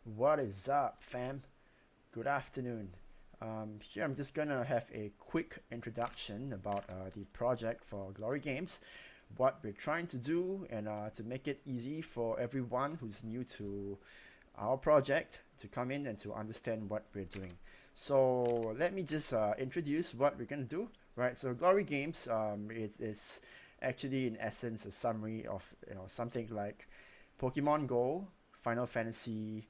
What is up, fam? Good afternoon. Here I'm just gonna have a quick introduction about the project for Glory Games, what we're trying to do, and to make it easy for everyone who's new to our project to come in and to understand what we're doing. So let me just introduce what we're gonna do. Right. So Glory Games, it is actually in essence a summary of something like Pokemon Go, Final Fantasy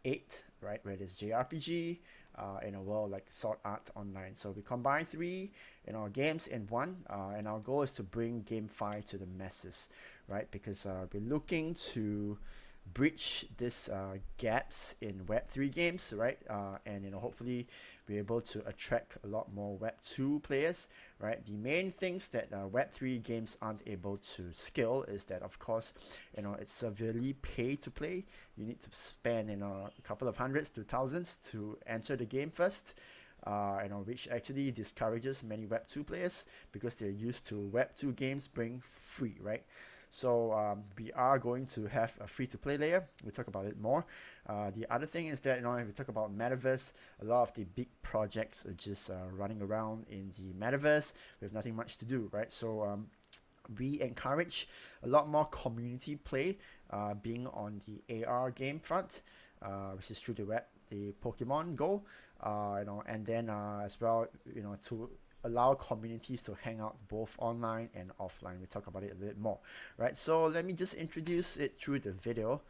8, right, where there's JRPG in a world like Sword Art Online. So we combine three games in one, and our goal is to bring Gamefi to the masses, right? Because we're looking to bridge these gaps in Web3 games, right? And hopefully be able to attract a lot more Web2 players, right? The main things that Web3 games aren't able to scale is that, of course, it's severely pay to play. You need to spend a couple of hundreds to thousands to enter the game first. Which actually discourages many Web2 players because they're used to Web2 games being free, right? So we are going to have a free-to-play layer. We'll talk about it more. The other thing is that if we talk about metaverse, a lot of the big projects are just running around in the metaverse with nothing much to do, right? So we encourage a lot more community play, being on the AR game front, which is through the web, the Pokemon Go, and then as well, to allow communities to hang out both online and offline. We talk about it a little bit more, right? So let me just introduce it through the video.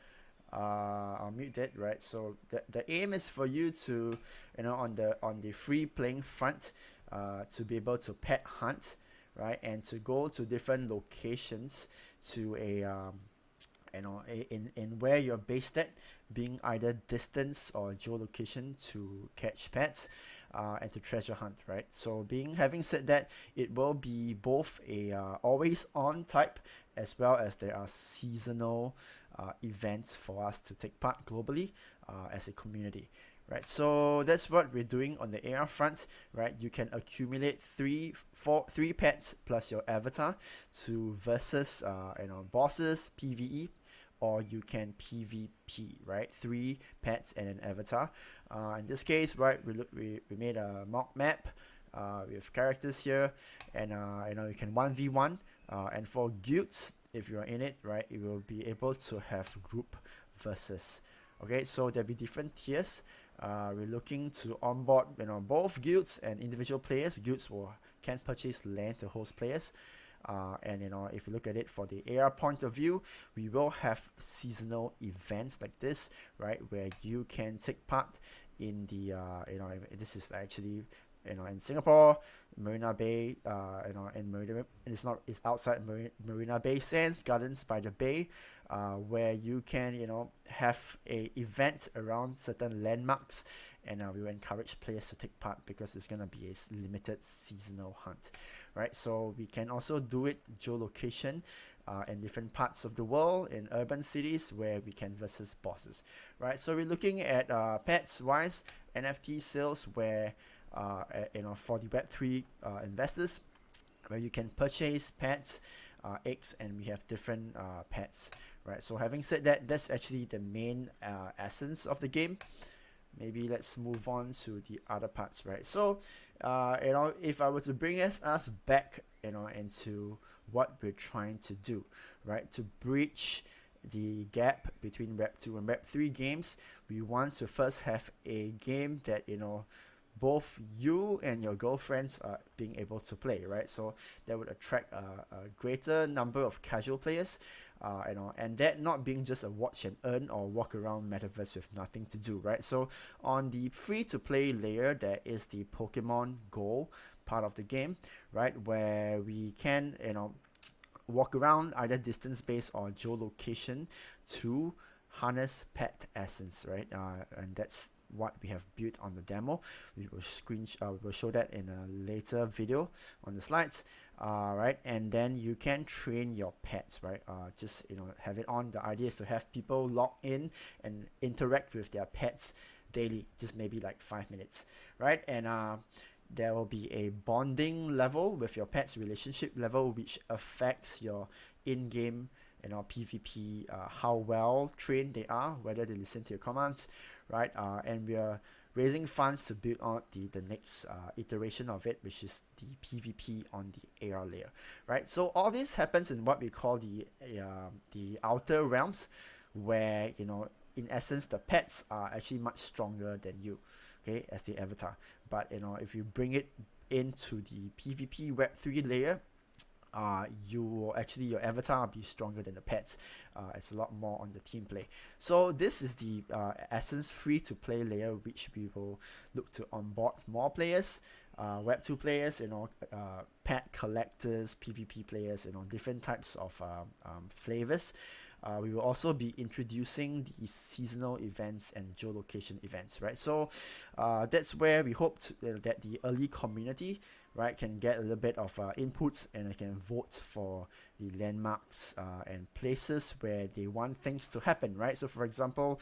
I'll mute that, right? So the aim is for you to, on the free playing front, to be able to pet hunt, right, and to go to different locations to in where you're based at, being either distance or geolocation to catch pets, and to treasure hunt, right? So being having said that, it will be both a always on type as well as there are seasonal events for us to take part globally as a community. Right, so that's what we're doing on the AR front, right? You can accumulate three pets plus your avatar to versus bosses PVE, or you can PvP, right? Three pets and an avatar. In this case, right, we made a mock map with characters here, and you can 1v1, and for guilds, if you're in it, right, you will be able to have group versus. Okay, so there'll be different tiers. We're looking to onboard both guilds and individual players. Guilds can purchase land to host players. And if you look at it for the AR point of view, we will have seasonal events like this, right, where you can take part in the this is actually in Singapore, Marina Bay, and Marina, it's outside Marina Bay Sands, Gardens by the Bay, where you can have a event around certain landmarks, and we will encourage players to take part because it's gonna be a limited seasonal hunt, right? So we can also do it geolocation. In different parts of the world, in urban cities where we can versus bosses, right? So we're looking at pets wise, NFT sales where for the Web3 investors, where you can purchase pets, eggs, and we have different pets, right? So having said that, that's actually the main essence of the game. Maybe let's move on to the other parts, right? So if I were to bring us back into what we're trying to do, right, to bridge the gap between Web 2 and Web 3 games, we want to first have a game that both you and your girlfriends are being able to play, right? So that would attract a greater number of casual players, and that not being just a watch and earn or walk around metaverse with nothing to do, right? So on the free to play layer, there is the Pokemon Go part of the game, right, where we can walk around either distance based or geolocation to harness pet essence, right? And that's what we have built on the demo. We will show that in a later video on the slides, right? And then you can train your pets, right? Just have it on. The idea is to have people log in and interact with their pets daily, just maybe like 5 minutes, right? And there will be a bonding level with your pet's relationship level, which affects your in-game PvP, how well trained they are, whether they listen to your commands, right? And we are raising funds to build out the next iteration of it, which is the PvP on the AR layer, right? So all this happens in what we call the outer realms, where in essence the pets are actually much stronger than you, okay, as the avatar. But if you bring it into the PvP Web3 layer, you will actually, your avatar will be stronger than the pets. It's a lot more on the team play. So this is the essence free to play layer, which we will look to onboard more players, Web2 players, pet collectors, PvP players, different types of flavors. We will also be introducing the seasonal events and geolocation events, right? So that's where we hope that the early community, right, can get a little bit of inputs, and they can vote for the landmarks and places where they want things to happen, right? So for example,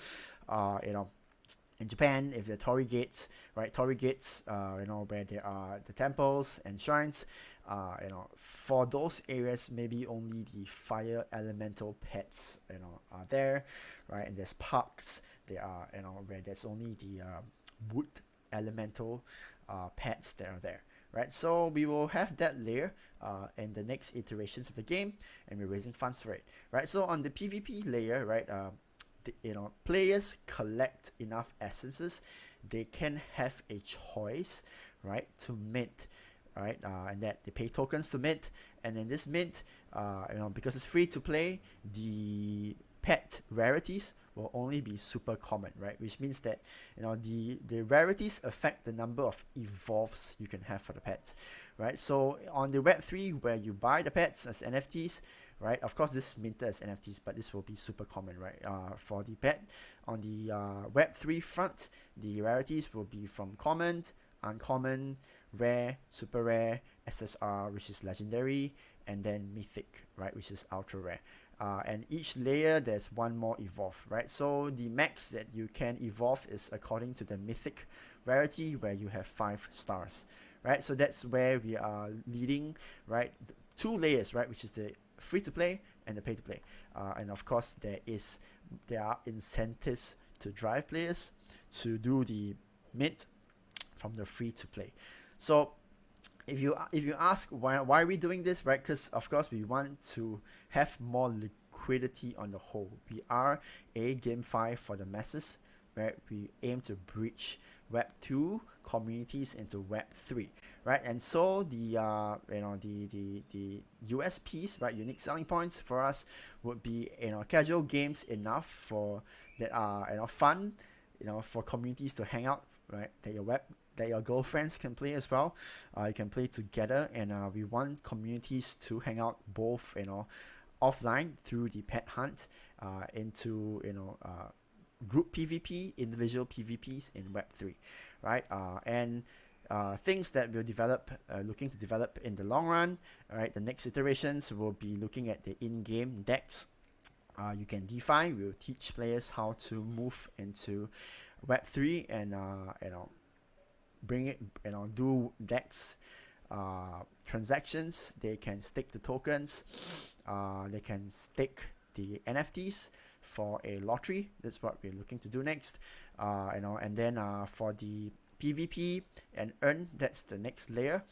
in Japan, if the Torii Gates, right, Torii Gates, where there are the temples and shrines, for those areas, maybe only the fire elemental pets, are there, right? And there's parks, there are, where there's only the wood elemental pets that are there, right? So we will have that layer in the next iterations of the game, and we're raising funds for it, right? So on the PvP layer, right, players collect enough essences, they can have a choice, right, to mint, right, and that they pay tokens to mint, and in this mint, because it's free to play, the pet rarities will only be super common, right, which means that the rarities affect the number of evolves you can have for the pets, right? So on the Web3, where you buy the pets as NFTs, right, of course this is minted as NFTs, but this will be super common, right? For the pet on the Web3 front, the rarities will be from common, uncommon, rare, super rare, SSR, which is legendary, and then mythic, right, which is ultra rare. And each layer there's one more evolve, right? So the max that you can evolve is according to the mythic rarity, where you have 5 stars, right? So that's where we are leading, right? Two layers, right, which is the free to play and the pay to play, and of course there are incentives to drive players to do the mint from the free to play. So if you ask why are we doing this, right? Because of course we want to have more liquidity on the whole. We are a Gamefi for the masses, right? We aim to bridge Web 2 communities into Web 3, right? And so the the USPs, right, unique selling points for us would be casual games enough for that are fun, for communities to hang out, right? That your girlfriends can play as well. You can play together, and we want communities to hang out both offline through the pet hunt, into group PvP, individual PvPs in Web3, right? And things that we'll develop, looking to develop in the long run, right? The next iterations will be looking at the in-game decks. You can DeFi. We'll teach players how to move into Web3 and bring it, do DEX transactions. They can stake the tokens. They can stake the NFTs for a lottery. That's what we're looking to do next. And then for the PvP and earn, that's the next layer.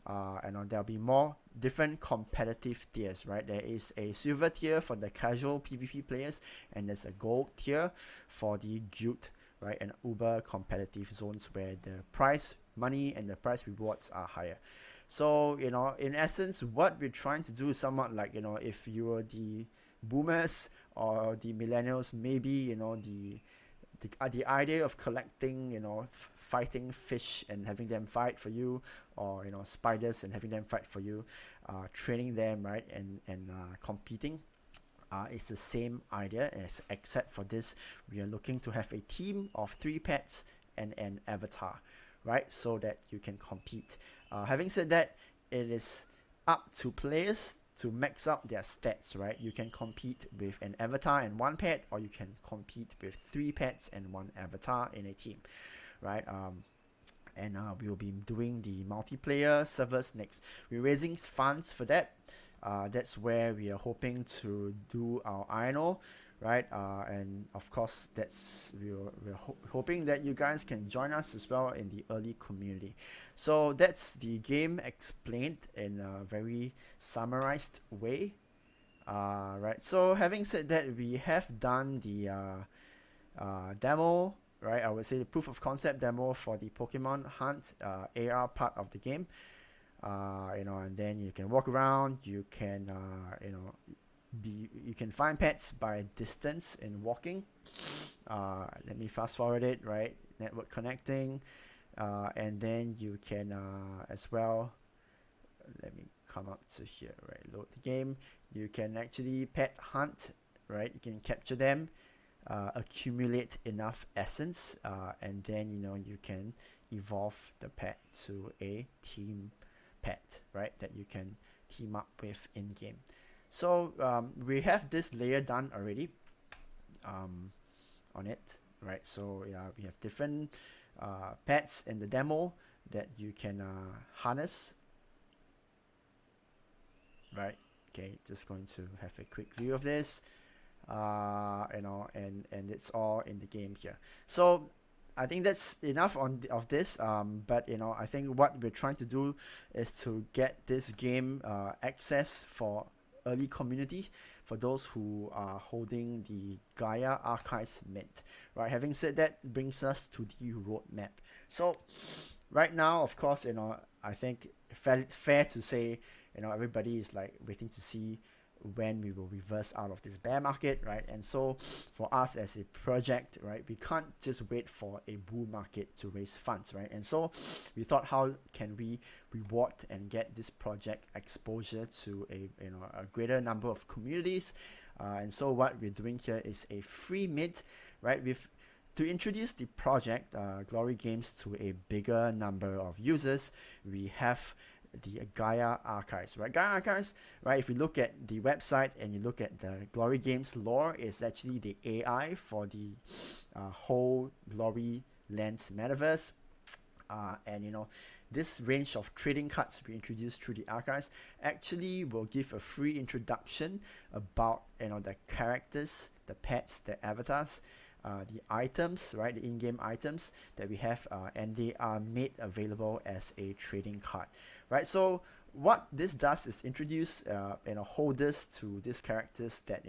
There'll be more different competitive tiers, right? There is a silver tier for the casual PvP players, and there's a gold tier for the guild, right, and uber competitive zones where the prize money and the prize rewards are higher. So in essence, what we're trying to do is somewhat like, if you were the boomers or the millennials, maybe the idea of collecting, fighting fish and having them fight for you, or spiders and having them fight for you, training them, right, and competing. It's the same idea, except for this, we are looking to have a team of 3 pets and an avatar, right, so that you can compete. Having said that, it is up to players to max out their stats, right? You can compete with an avatar and 1 pet, or you can compete with 3 pets and 1 avatar in a team, right? And we'll be doing the multiplayer servers next. We're raising funds for that. That's where we are hoping to do our INO, right? And of course, we're hoping that you guys can join us as well in the early community. So that's the game explained in a very summarized way. Right. So having said that, we have done the demo, right? I would say the proof of concept demo for the Pokemon Hunt AR part of the game. And then you can walk around. You can, you can find pets by distance in walking. Let me fast forward it, right? Network connecting, and then you can as well. Let me come up to here, right? Load the game. You can actually pet hunt, right? You can capture them, accumulate enough essence, and then you can evolve the pet to a team pet, right? That you can team up with in game. So we have this layer done already on it, right? So yeah, we have different pets in the demo that you can harness, right? Okay, just going to have a quick view of this, and it's all in the game here. So I think that's enough of this. But I think what we're trying to do is to get this game access for early community, for those who are holding the Gaia Archives Mint. Right. Having said that, brings us to the roadmap. So right now, of course, I think fair to say, everybody is like waiting to see when we will reverse out of this bear market, right? And so for us as a project, right, we can't just wait for a bull market to raise funds, right? And so we thought, how can we reward and get this project exposure to a greater number of communities? And so what we're doing here is a free mint, right? To introduce the project, Glory Games, to a bigger number of users, we have the Gaia Archives, right? Gaia Archives, right? If you look at the website and you look at the Glory Games lore, is actually the AI for the whole Glory Lands metaverse. And this range of trading cards we introduced through the archives actually will give a free introduction about the characters, the pets, the avatars, the items, right, the in-game items that we have, and they are made available as a trading card, right? So what this does is introduce holders to these characters that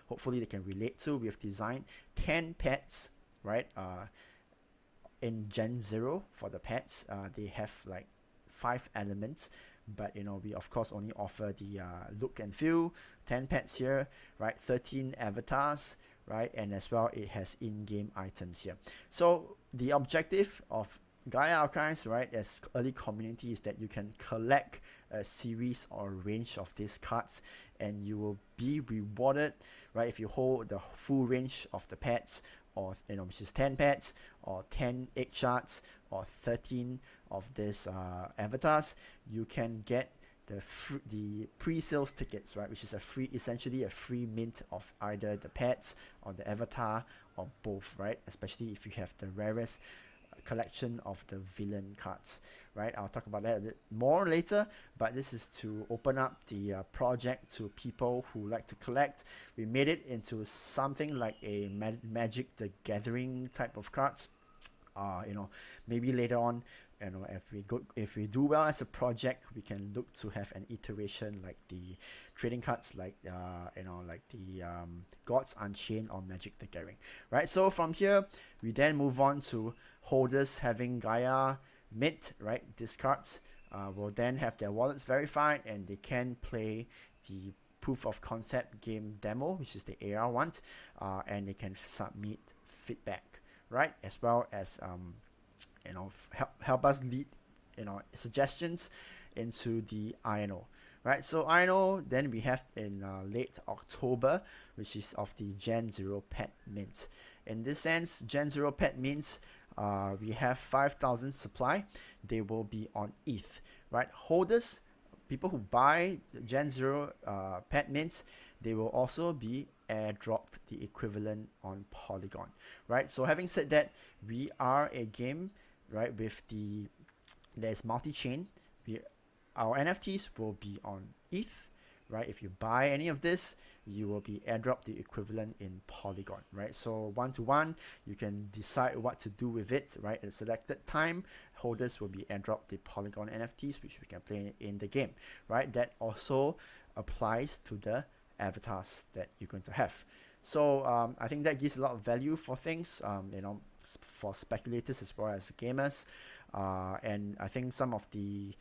hopefully they can relate to. We have designed 10 pets, right, in Gen 0 for the pets. They have like 5 elements, but we of course only offer the look and feel. 10 pets here, right? 13 avatars, right? And as well, it has in-game items here. So the objective of Gaia Archives, right, as early community, is that you can collect a series or range of these cards, and you will be rewarded, right, if you hold the full range of the pets, or which is 10 pets, or 10 egg shards, or 13 of these avatars. You can get the pre-sales tickets, right, which is essentially a free mint of either the pets or the avatar or both, right? Especially if you have the rarest collection of the villain cards, right? I'll talk about that a bit more later, but this is to open up the project to people who like to collect. We made it into something like a Magic the Gathering type of cards. Maybe later on, if we do well as a project, we can look to have an iteration like the trading cards, like like the Gods Unchained or Magic the Gathering, right? So from here, we then move on to holders having Gaia Mint, right? These cards will then have their wallets verified, and they can play the proof of concept game demo, which is the AR one, and they can submit feedback, right? As well as help us lead suggestions into the INO, right? So INO, then we have in late October, which is of the Gen 0 pet mint. In this sense, Gen 0 pet means we have 5,000 supply. They will be on ETH, right? Holders, people who buy Gen 0 pet mints, they will also be airdropped the equivalent on Polygon, right? So having said that, we are a game, right, with there's multi-chain. Our NFTs will be on ETH, right? If you buy any of this, you will be airdropped the equivalent in Polygon, right? So 1-to-1, you can decide what to do with it, right? At a selected time, holders will be airdropped the Polygon NFTs, which we can play in the game, right? That also applies to the avatars that you're going to have. So I think that gives a lot of value for things, for speculators as well as gamers. And I think some of the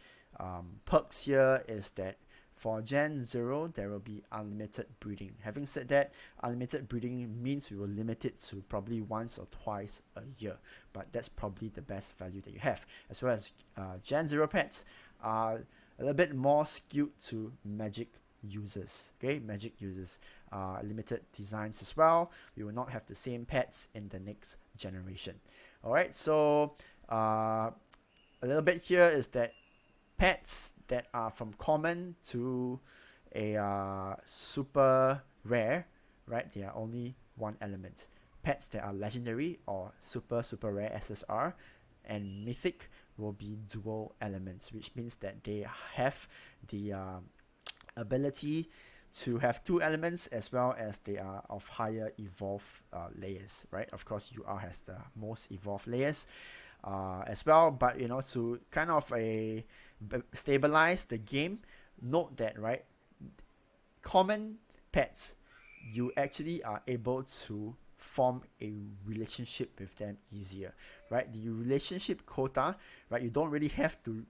perks here is that for Gen 0, there will be unlimited breeding. Having said that, unlimited breeding means we will limit it to probably once or twice a year. But that's probably the best value that you have. As well as Gen 0 pets are a little bit more skewed to Magic users. Okay, Magic users. Limited designs as well. We will not have the same pets in the next generation. Alright, so a little bit here is that pets that are from common to a super rare, right? They are only one element. Pets that are legendary or super rare SSR and mythic will be dual elements, which means that they have the ability to have two elements as well as they are of higher evolved layers, right? Of course, UR has the most evolved layers as well, but to kind of stabilize the game, note that, right, common pets, you actually are able to form a relationship with them easier, right? The relationship quota, right, you don't really have to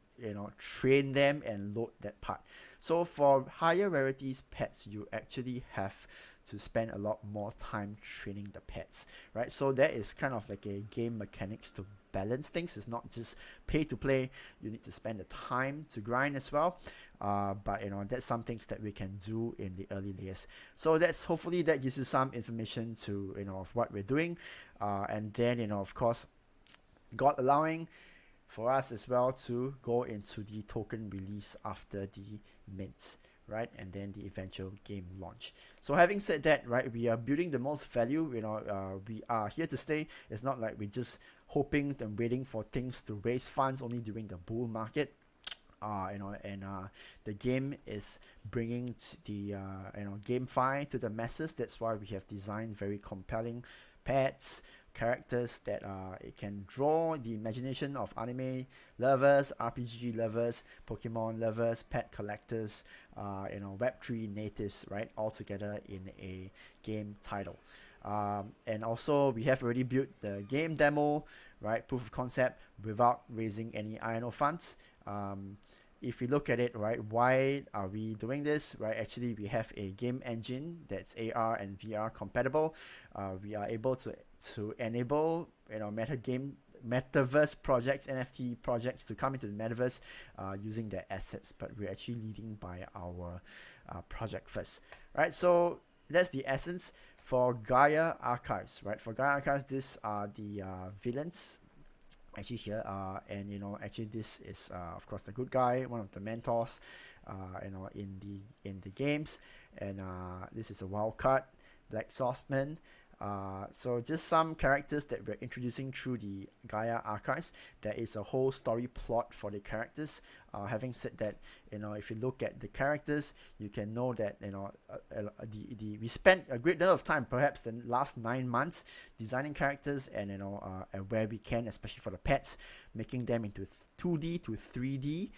train them and load that part. So for higher rarities pets, you actually have to spend a lot more time training the pets, right? So that is kind of like a game mechanics to balance things. It's not just pay to play. You need to spend the time to grind as well. But that's some things that we can do in the early layers. So that's hopefully that gives you some information to of what we're doing, and then of course, God allowing, for us as well to go into the token release after the mints, right? And then the eventual game launch. So having said that, right, we are building the most value. We are here to stay. It's not like we're just hoping and waiting for things to raise funds only during the bull market. The game is bringing the Gamefi to the masses. That's why we have designed very compelling pets, characters that it can draw the imagination of anime lovers, RPG lovers, Pokemon lovers, pet collectors, Web3 natives, right, all together in a game title. And also we have already built the game demo, right, proof of concept, without raising any INO funds. If we look at it, right, why are we doing this, right? Actually, we have a game engine that's AR and VR compatible. We are able to enable metaverse projects, NFT projects to come into the metaverse using their assets, but we're actually leading by our project first, right? So that's the essence for Gaia Archives, right? For Gaia Archives, these are the villains actually here, and actually this is of course the good guy, one of the mentors in the games, and this is a wild card, Black Sauceman. So just some characters that we're introducing through the Gaia Archives. There is a whole story plot for the characters. Having said that, if you look at the characters, you can know that we spent a great deal of time, perhaps the last 9 months, designing characters, and and where we can, especially for the pets, making them into 2D to 3D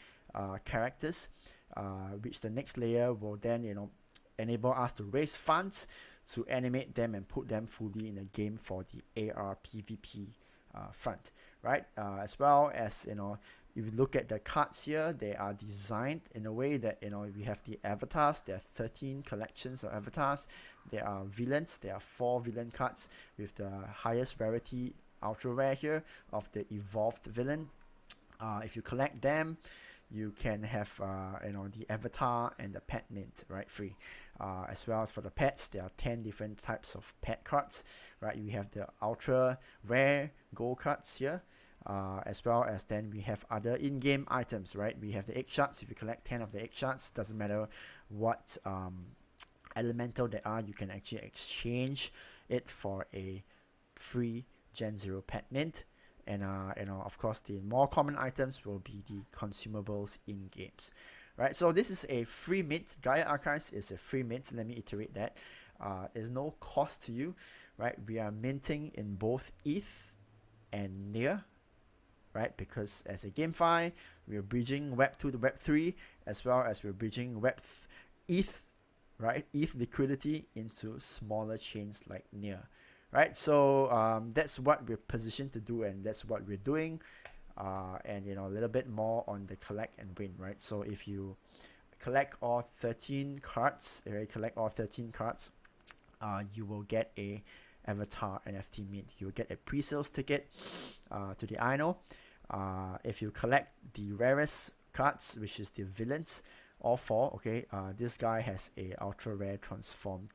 characters, which the next layer will then enable us to raise funds to animate them and put them fully in a game for the AR PvP front, right? As well as if you look at the cards here, they are designed in a way that we have the avatars. There are 13 collections of avatars. There are villains. There are 4 villain cards with the highest rarity, ultra rare here, of the evolved villain. If you collect them, you can have the avatar and the pet mint, right, free. As well as for the pets, there are 10 different types of pet cards, right? We have the ultra rare gold cards here, as well as then we have other in-game items, right? We have the egg shards. If you collect 10 of the egg shards, doesn't matter what elemental they are, you can actually exchange it for a free Gen 0 pet mint. And of course, the more common items will be the consumables in games, right? So this is a free mint. Gaia Archives is a free mint. Let me iterate that. There's no cost to you, right? We are minting in both ETH and NEAR, right? Because as a GameFi, we're bridging Web 2 to Web 3, as well as we're bridging ETH, right? ETH liquidity into smaller chains like NEAR, right? So that's what we're positioned to do, and that's what we're doing. And a little bit more on the collect and win, right? So if you collect all 13 cards, you will get a avatar NFT mint. You'll get a pre-sales ticket to the INO. If you collect the rarest cards, which is the villains, all four, okay, this guy has a ultra rare transformed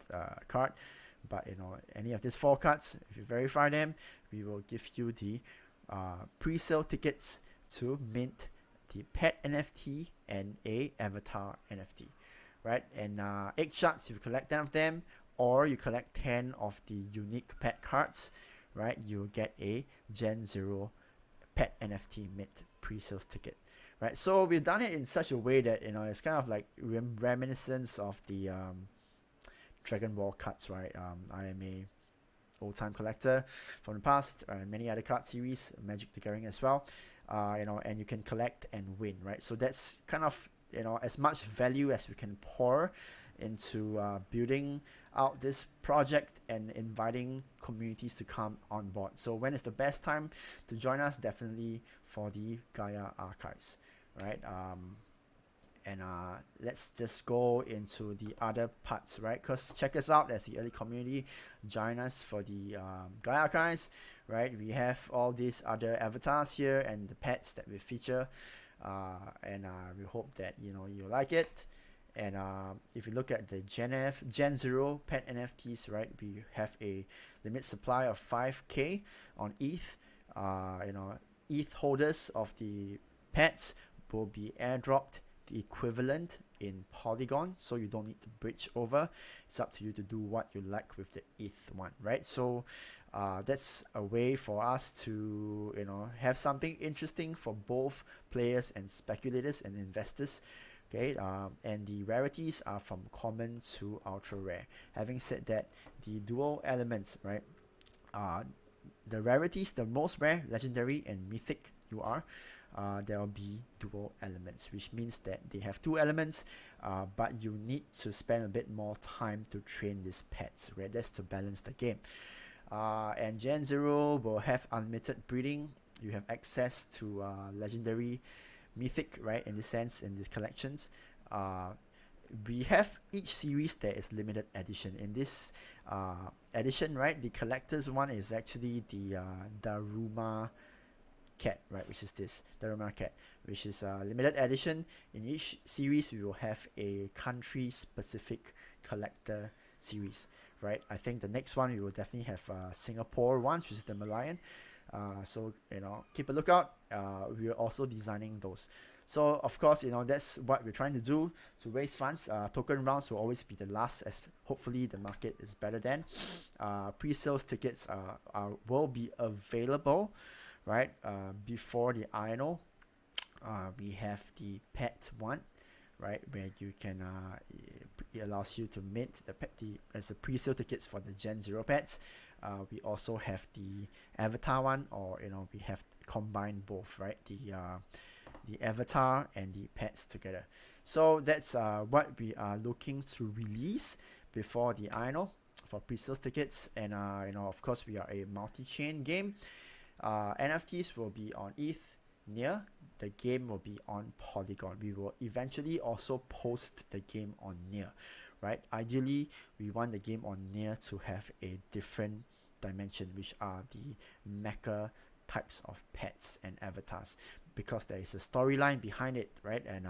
card. But any of these four cards, if you verify them, we will give you the pre-sale tickets to mint the pet NFT and a avatar NFT, right? And 8 shards, if you collect 10 of them, or you collect 10 of the unique pet cards, right, you'll get a Gen 0 pet NFT mint pre-sales ticket, right? So we've done it in such a way that it's kind of like reminiscence of the Dragon Ball cards, right? I am a old-time collector from the past, many other card series, Magic the Gathering as well, and you can collect and win, right? So that's kind of as much value as we can pour into building out this project and inviting communities to come on board. So when is the best time to join us? Definitely for the Gaia Archives, right? And let's just go into the other parts, right? Because check us out as the early community. Join us for the Gaia Archives, right? We have all these other avatars here and the pets that we feature, and we hope that you like it. And if you look at the Gen 0 pet NFTs, right, we have a limit supply of 5k on ETH. ETH holders of the pets will be airdropped the equivalent in Polygon, so you don't need to bridge over. It's up to you to do what you like with the ETH one, right? So that's a way for us to have something interesting for both players and speculators and investors. Okay, and the rarities are from common to ultra rare. Having said that, the dual elements, right? The rarities, the most rare, legendary, and mythic there will be dual elements, which means that they have 2 elements, but you need to spend a bit more time to train these pets, right? That's to balance the game. And Gen 0 will have unlimited breeding. You have access to legendary, mythic, right, in this sense, in these collections. We have each series that is limited edition. In this edition, right, the collector's one is actually the Daruma cat, right, which is this Daruma cat, which is a limited edition. In each series we will have a country specific collector series, right? I think the next one we will definitely have Singapore one, which is the Malayan. So keep a lookout. We are also designing those. So of course that's what we're trying to do to raise funds. Token rounds will always be the last, as hopefully the market is better then. Pre-sales tickets will be available, right, before the INO. We have the pet one, right, where you can it allows you to mint as a pre-sale tickets for the Gen 0 pets. We also have the avatar one, or we have combined both, right, the avatar and the pets together. So that's what we are looking to release before the INO for pre-sales tickets. And of course we are a multi-chain game. NFTs will be on ETH, NEAR. The game will be on Polygon. We will eventually also post the game on NEAR, right? Ideally, we want the game on NEAR to have a different dimension, which are the mecha types of pets and avatars, because there is a storyline behind it, right? And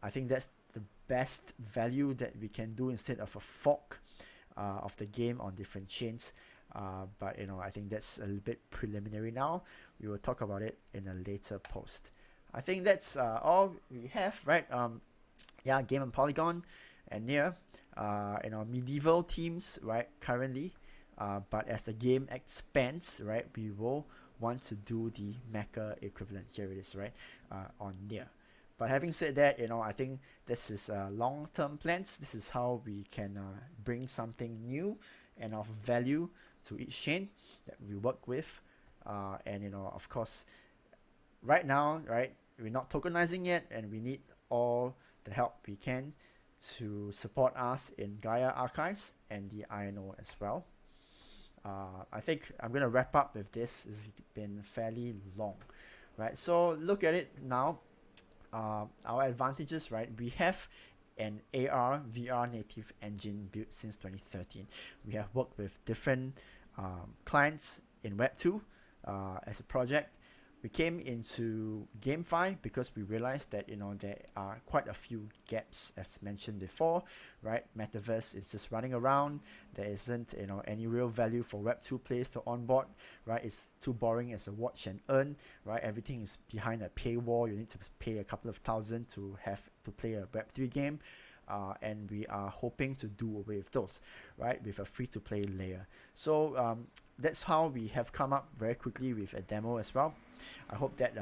I think that's the best value that we can do instead of a fork of the game on different chains. But I think that's a little bit preliminary now. We will talk about it in a later post. I think that's all we have, right? Yeah, game on Polygon and NEAR, medieval themes, right, currently. But as the game expands, right, we will want to do the mecha equivalent. Here it is, right, on NEAR. But having said that, I think this is long-term plans. This is how we can bring something new and of value to each chain that we work with. And of course, right now, right, we're not tokenizing yet, and we need all the help we can to support us in Gaia archives and the INO as well. I think I'm going to wrap up with this. It's been fairly long, right? So look at it now. Our advantages, right? We have an AR VR native engine built since 2013. We have worked with different clients in Web2 as a project. We came into Gamefi because we realized that there are quite a few gaps, as mentioned before, right? Metaverse is just running around. There isn't any real value for Web2 players to onboard, right? It's too boring as a watch and earn, right? Everything is behind a paywall. You need to pay a couple of thousand to play a Web3 game. And we are hoping to do away with those, right, with a free-to-play layer. So that's how we have come up very quickly with a demo as well. I hope that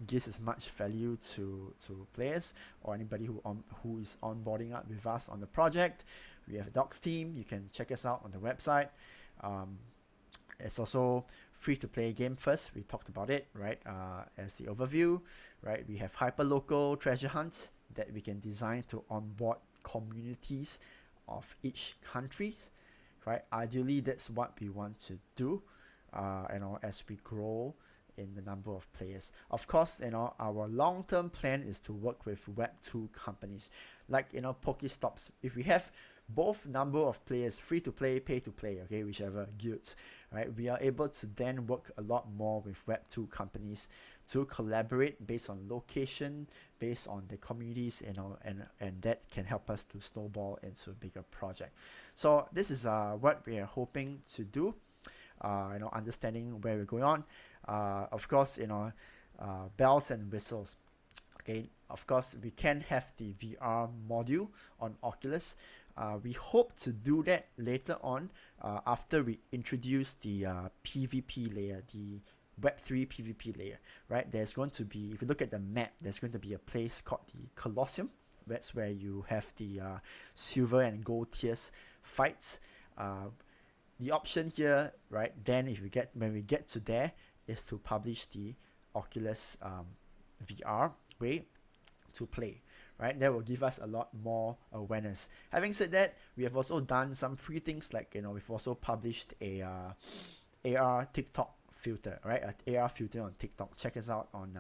gives as much value to players or anybody who is onboarding up with us on the project. We have a docs team. You can check us out on the website. It's also free to play game first. We talked about it, right? As the overview, right? We have hyperlocal treasure hunts that we can design to onboard communities of each country, right? Ideally, that's what we want to do, as we grow in the number of players. Of course, our long-term plan is to work with Web2 companies like Pokestops. If we have both number of players, free to play, pay to play, okay, whichever guilds, right, we are able to then work a lot more with Web2 companies to collaborate based on location, based on the communities, and that can help us to snowball into a bigger project. So this is what we are hoping to do, understanding where we're going on. Of course, bells and whistles. Okay, of course, we can have the VR module on Oculus. We hope to do that later on after we introduce the PvP layer, the Web3 PvP layer, right? There's going to be, if you look at the map, there's going to be a place called the Colosseum. That's where you have the silver and gold tiers fights. The option here, right, then when we get to there, is to publish the Oculus VR way to play, right? That will give us a lot more awareness. Having said that, we have also done some free things like we've also published a AR TikTok filter, right? An AR filter on TikTok. Check us out on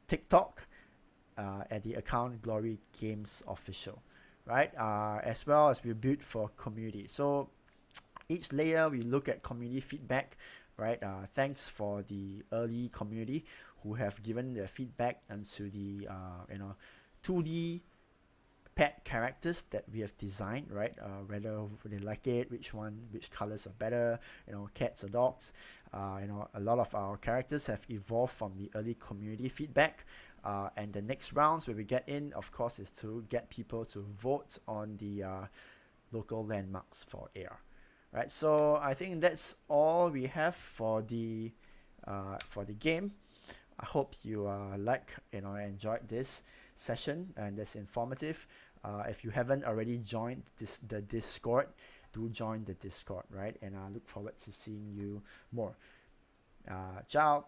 TikTok at the account Glory Games Official, right? As well as we build for community. So each layer we look at community feedback, right? Thanks for the early community who have given their feedback onto the 2D pet characters that we have designed, right? Whether they like it, which colors are better, cats or dogs. A lot of our characters have evolved from the early community feedback. And the next rounds where we get in, of course, is to get people to vote on the local landmarks for AR. Right, so I think that's all we have for the game. I hope you enjoyed this session and that's informative. If you haven't already joined the Discord, do join the Discord, right? And I look forward to seeing you more. Ciao.